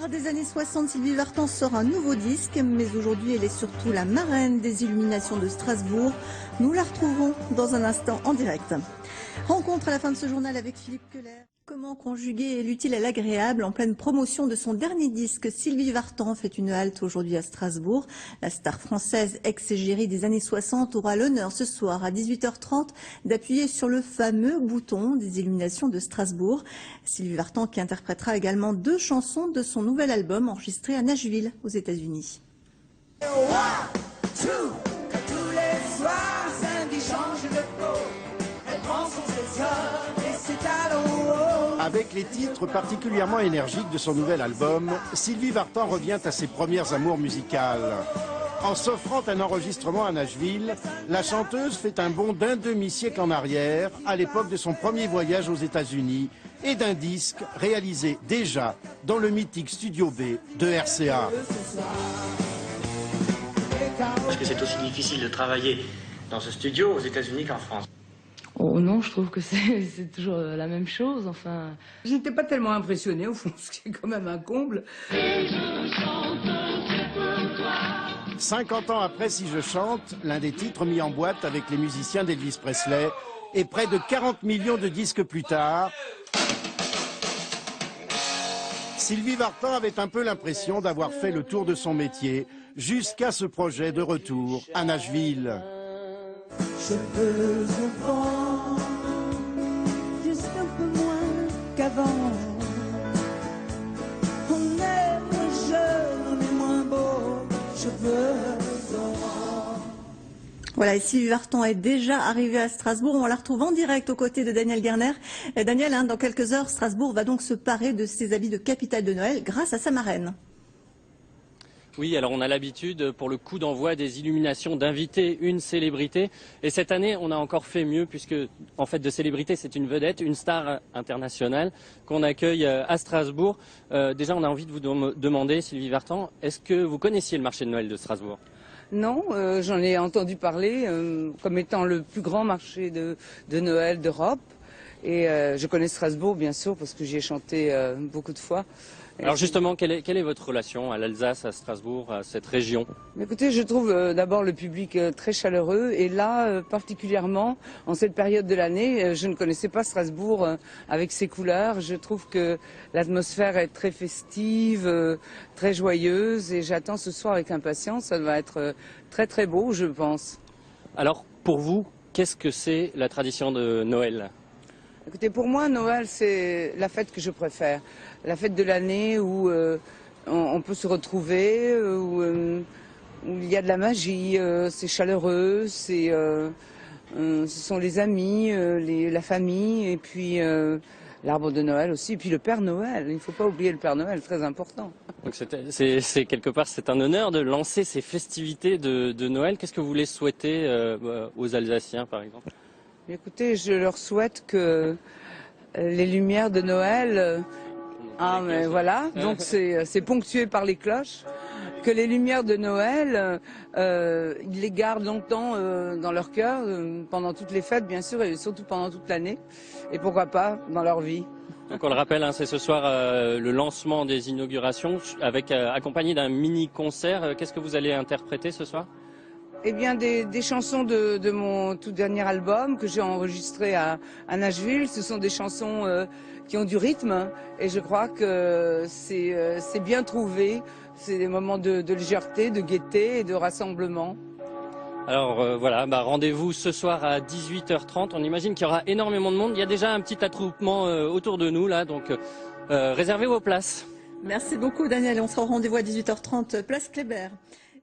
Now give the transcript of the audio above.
Star des années 60, Sylvie Vartan sort un nouveau disque, mais aujourd'hui elle est surtout la marraine des illuminations de Strasbourg. Nous la retrouverons dans un instant en direct. Rencontre à la fin de ce journal avec Philippe Keller. Comment conjuguer l'utile à l'agréable en pleine promotion de son dernier disque? Sylvie Vartan fait une halte aujourd'hui à Strasbourg. La star française ex-égérie des années 60 aura l'honneur ce soir à 18h30 d'appuyer sur le fameux bouton des illuminations de Strasbourg. Sylvie Vartan qui interprétera également 2 chansons de son nouvel album enregistré à Nashville aux États-Unis. Avec les titres particulièrement énergiques de son nouvel album, Sylvie Vartan revient à ses premières amours musicales. En s'offrant un enregistrement à Nashville, la chanteuse fait un bond d'un demi-siècle en arrière, à l'époque de son premier voyage aux États-Unis, et d'un disque réalisé déjà dans le mythique Studio B de RCA. Est-ce que c'est aussi difficile de travailler dans ce studio aux États-Unis qu'en France? Oh non, je trouve que c'est toujours la même chose, enfin... Je n'étais pas tellement impressionnée, au fond, ce qui est quand même un comble. 50 ans après Si je chante, l'un des titres mis en boîte avec les musiciens d'Elvis Presley, et près de 40 millions de disques plus tard, Sylvie Vartan avait un peu l'impression d'avoir fait le tour de son métier, jusqu'à ce projet de retour à Nashville. Cheveux au vent, juste un peu moins qu'avant. On est moins jeune, on est moins beau, cheveux au vent. Voilà, et Sylvie Vartan est déjà arrivée à Strasbourg. On la retrouve en direct aux côtés de Daniel Gerner. Et Daniel, dans quelques heures, Strasbourg va donc se parer de ses habits de capitale de Noël grâce à sa marraine. Oui, alors on a l'habitude pour le coup d'envoi des illuminations d'inviter une célébrité. Et cette année, on a encore fait mieux puisque, en fait, de célébrité, c'est une vedette, une star internationale qu'on accueille à Strasbourg. Déjà, on a envie de vous demander, Sylvie Vartan, est-ce que vous connaissiez le marché de Noël de Strasbourg? Non, j'en ai entendu parler comme étant le plus grand marché de Noël d'Europe. Et je connais Strasbourg, bien sûr, parce que j'y ai chanté beaucoup de fois. Alors justement, quelle est votre relation à l'Alsace, à Strasbourg, à cette région? Écoutez, je trouve d'abord le public très chaleureux et là, particulièrement, en cette période de l'année, je ne connaissais pas Strasbourg avec ses couleurs. Je trouve que l'atmosphère est très festive, très joyeuse et j'attends ce soir avec impatience. Ça va être très très beau, je pense. Alors, pour vous, qu'est-ce que c'est la tradition de Noël? Écoutez, pour moi, Noël, c'est la fête que je préfère. La fête de l'année où on peut se retrouver, où il y a de la magie, c'est chaleureux, ce sont les amis, la famille, et puis l'arbre de Noël aussi, et puis le Père Noël. Il ne faut pas oublier le Père Noël, très important. Donc c'est quelque part, c'est un honneur de lancer ces festivités de Noël. Qu'est-ce que vous voulez souhaiter aux Alsaciens, par exemple? Écoutez, je leur souhaite que les lumières de Noël, mais voilà, donc c'est ponctué par les cloches, que les lumières de Noël, ils les gardent longtemps dans leur cœur, pendant toutes les fêtes bien sûr, et surtout pendant toute l'année, et pourquoi pas dans leur vie. Donc on le rappelle, c'est ce soir le lancement des inaugurations, accompagné d'un mini-concert. Qu'est-ce que vous allez interpréter ce soir? Eh bien, des chansons de mon tout dernier album que j'ai enregistré à Nashville. Ce sont des chansons qui ont du rythme et je crois que c'est bien trouvé. C'est des moments de légèreté, de gaieté et de rassemblement. Alors voilà, rendez-vous ce soir à 18h30. On imagine qu'il y aura énormément de monde. Il y a déjà un petit attroupement autour de nous là, donc réservez vos places. Merci beaucoup Daniel. On sera au rendez-vous à 18h30, place Kléber.